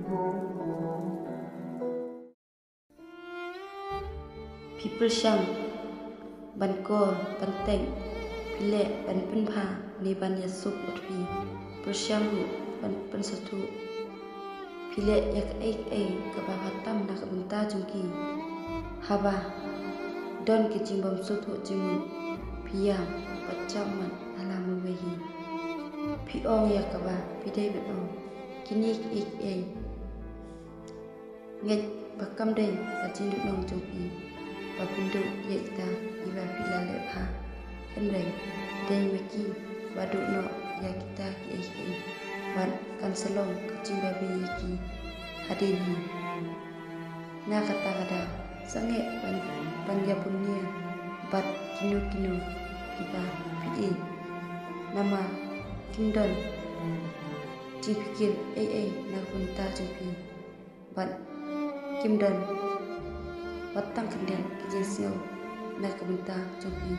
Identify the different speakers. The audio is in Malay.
Speaker 1: People Sham Banko Banteng Pile Ban Punpa Ni Ban Yasuk Utpi Persyamu Ban Pensatu Pile Yak Kabahatam Nak Bunta Jungki Haba Don Kijimbam Sutu Jimun Piyam Pacaman Alamu Wehi Piong Yakaba Pidai Bepong Kinik Ngej Bakam Deng Kajinduk Nong Jungki Papindu Yekta Iba Pila Lepha Henry Deng Meki Baduk No Yakita Ki Ban Kanselong Kajimba Biyeki Hadini Na Kata Kada Sange Ban Yapunia Bat Kinu Iba Pi Nama Kindon Jipikil Nakunta Jumpi Ban Kimdon Watang Kendeng Kijeng Sio Nak Kebenta Jumpi